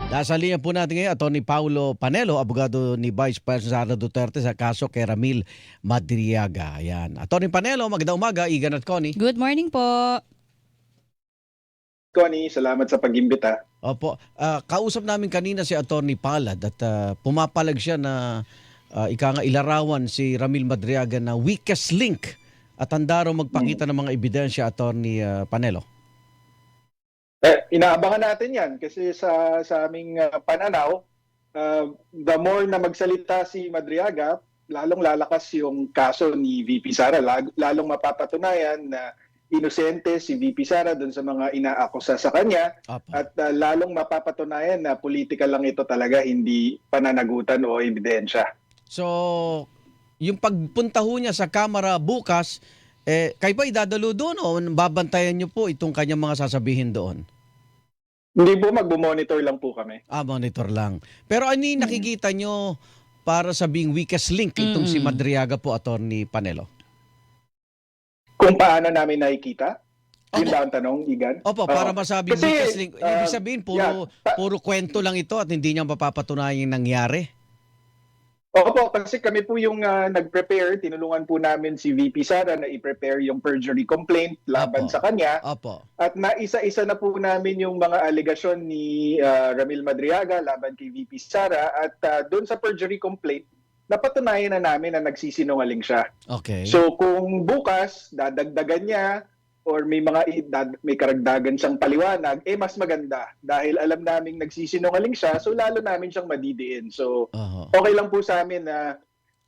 Nasa linya po natin ngayon, Atty. Paulo Panelo, abogado ni Vice President Sara Duterte sa kaso kay Ramil Madriaga. Ayan. Atty. Panelo, magandang umaga, Igan at Connie. Good morning po. Connie, salamat sa pag-imbita. Opo, kausap namin kanina si Atty. Palad at pumapalag siya na ika nga ilarawan si Ramil Madriaga na weakest link at handa raw magpakita ng mga ebidensya, Atty. Panelo. Inaabangan natin yan kasi sa aming pananaw, the more na magsalita si Madriaga, lalong lalakas yung kaso ni VP Sara. Lalong mapapatunayan na inosente si VP Sara doon sa mga inaakusa sa kanya. Opo. At lalong mapapatunayan na politika lang ito talaga, hindi pananagutan o ebidensya. So, yung pagpunta ho niya sa Kamara bukas, kayo ba idadalo doon o babantayan niyo po itong kanyang mga sasabihin doon? Hindi po, magbo-monitor lang po kami. Monitor lang. Pero ano yung nakikita nyo para sa being weakest link itong si Madriaga po, Atty. Panelo? Kung paano namin nakikita? Yun Opo. ba ang tanong, Igan? Opo, para masabing Kasi, weakest link. Ibig sabihin, puro kwento lang ito at hindi niya mapapatunayan yung nangyari. Opo, kasi kami po yung nag-prepare, tinulungan po namin si VP Sara na i-prepare yung perjury complaint laban Opo. sa kanya. Opo. At naisa-isa na po namin yung mga alegasyon ni Ramil Madriaga laban kay VP Sara. At doon sa perjury complaint, napatunayan na namin na nagsisinungaling siya. Okay. So kung bukas, dadagdagan niya or may may karagdagan siyang paliwanag, mas maganda. Dahil alam naming nagsisinungaling siya, so lalo namin siyang madidiin. So Oho. okay lang po sa amin na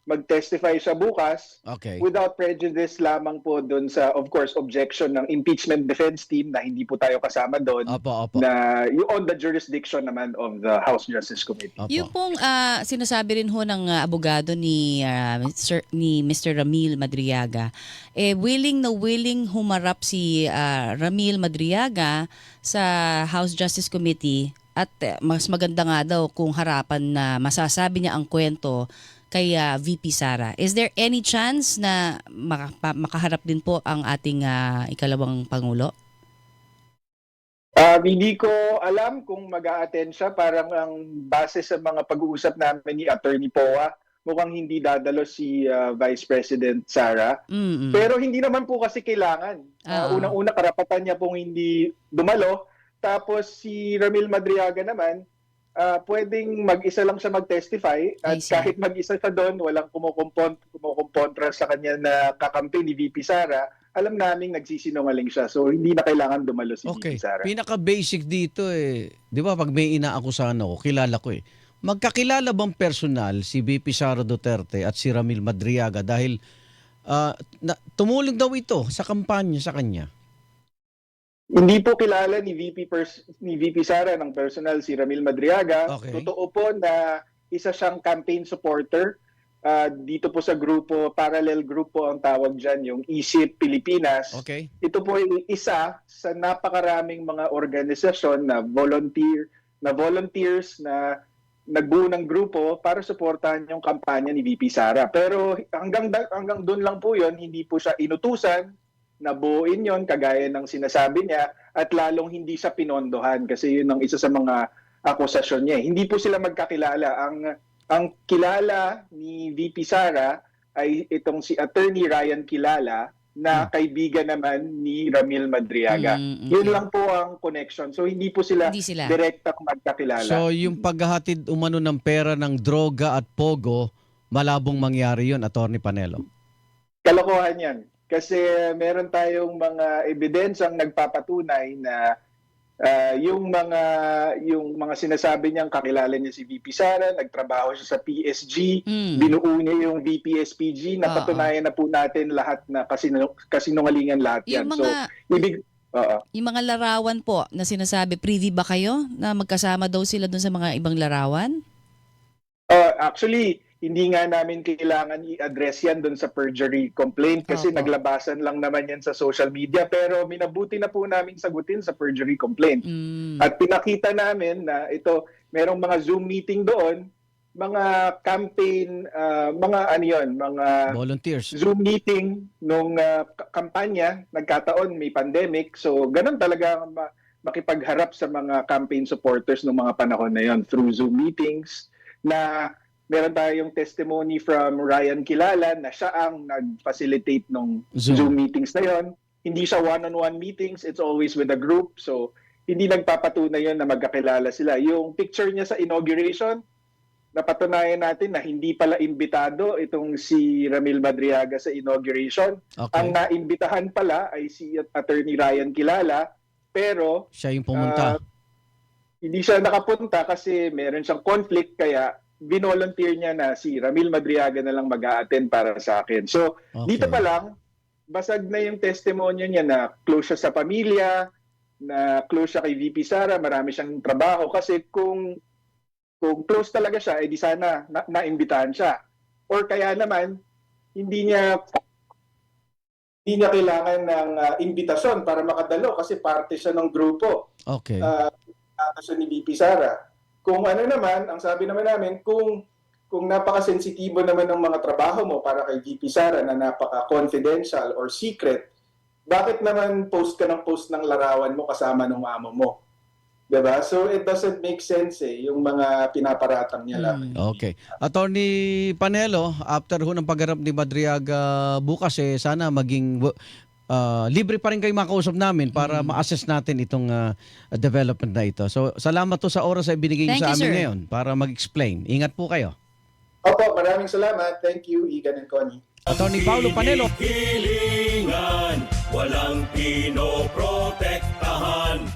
mag-testify siya bukas Okay. without prejudice lamang po doon sa, of course, objection ng impeachment defense team na hindi po tayo kasama doon, Opo, opo. na yung on the jurisdiction naman of the House Justice Committee. Opo. Yung pong sinasabi rin ho ng abogado ni Mr. Ramil Madriaga, willing na willing humarap si Ramil Madriaga sa House Justice Committee at mas maganda nga daw kung harapan na masasabi niya ang kwento kay VP Sara. Is there any chance na makaharap din po ang ating ikalawang Pangulo? Hindi ko alam kung mag-a-attend siya. Parang ang base sa mga pag-uusap namin ni Attorney Poa, mukhang hindi dadalo si Vice President Sara. Mm-mm. Pero hindi naman po kasi kailangan. Unang-una, karapatan niya pong hindi dumalo. Tapos si Ramil Madriaga naman, pwedeng mag-isa lang siya mag-testify at I see. kahit mag-isa siya doon, walang kumukontra sa kanya na kakampi ni VP Sara, alam naming nagsisinungaling siya. So hindi na kailangan dumalo si Okay. VP Sara. Pinaka-basic dito di ba pag may inaakusahan ako, kilala ko Magkakilala bang personal si VP Sara Duterte at si Ramil Madriaga dahil tumulong daw ito sa kampanya sa kanya? Hindi po kilala ni VP Sara ng personal si Ramil Madriaga. Okay. Totoo po na isa siyang campaign supporter. Dito po sa grupo, parallel group po ang tawag dyan, yung ISIP Pilipinas. Okay. Ito po ay isa sa napakaraming mga organisasyon na volunteers na nagbuo ng grupo para suportahan yung kampanya ni VP Sara. Pero hanggang doon lang po yon, hindi po siya inutusan na buuin yon kagaya ng sinasabi niya at lalong hindi siya pinondohan kasi yun ang isa sa mga akusasyon niya. Hindi po sila magkakilala. Ang kilala ni VP Sara ay itong si Attorney Ryan Kilala na kaibigan naman ni Ramil Madriaga. Okay. Yun lang po ang connection. So hindi po sila, Hindi sila. direktang magkakilala. So yung paghahatid umano ng pera ng droga at pogo, malabong mangyari yun, Atty. Panelo? Kalokohan yan. Kasi meron tayong mga ebidensyang nagpapatunay na yung mga sinasabi niyang kakilala niya si VP Sara, nagtrabaho siya sa PSG, binuo niya yung VP-SPG, napatunayan na po natin lahat na kasinungalingan lahat yan. Yung So, yung mga larawan po na sinasabi, privy ba kayo na magkasama daw sila dun sa mga ibang larawan? Actually, hindi nga namin kailangan i-address yan doon sa perjury complaint kasi Opo. naglabasan lang naman yan sa social media, pero minabuti na po namin sagutin sa perjury complaint. At pinakita namin na ito, merong mga Zoom meeting doon, mga campaign, mga Volunteers. Zoom meeting nung kampanya, nagkataon may pandemic. So ganun talaga makipagharap sa mga campaign supporters ng mga panahon na yon through Zoom meetings, na meron tayong testimony from Ryan Kilala na siya ang nag-facilitate ng Zoom meetings na yon. Hindi siya one-on-one meetings, it's always with a group. So hindi nagpapatunay yun na magkakilala sila. Yung picture niya sa inauguration, napatunayan natin na hindi pala imbitado itong si Ramil Madriaga sa inauguration. Okay. Ang naimbitahan pala ay si Attorney Ryan Kilala, pero Siya yung pumunta. hindi siya nakapunta kasi meron siyang conflict, kaya binolunteer niya na si Ramil Madriaga na lang mag-a-attend para sa akin. So Okay. dito pa lang, basag na yung testimonya niya na close siya sa pamilya, na close siya kay VP Sara, marami siyang trabaho. Kasi kung close talaga siya, di sana naimbitahan siya. Or kaya naman, hindi niya kailangan ng imbitasyon para makadalo kasi parte siya ng grupo. Okay. Siya ni VP Sara. Kung ano naman, ang sabi naman namin, kung napaka-sensitibo naman ng mga trabaho mo para kay VP Sara na napaka-confidential or secret, bakit naman post ka ng larawan mo kasama ng amo mo? Diba? So it doesn't make sense yung mga pinaparatang niya lang. Okay. Attorney Panelo, after ho ng pagharap ni Madriaga bukas, sana maging libre pa rin kayo makausap namin para ma-assess natin itong development na ito. So salamat to sa oras na ibinigay niyo Thank sa you, amin sir. ngayon para mag-explain. Ingat po kayo. Opo, maraming salamat. Thank you, Igan and Connie. Attorney Paulo Panelo. Hilingan, walang pinoprotektahan.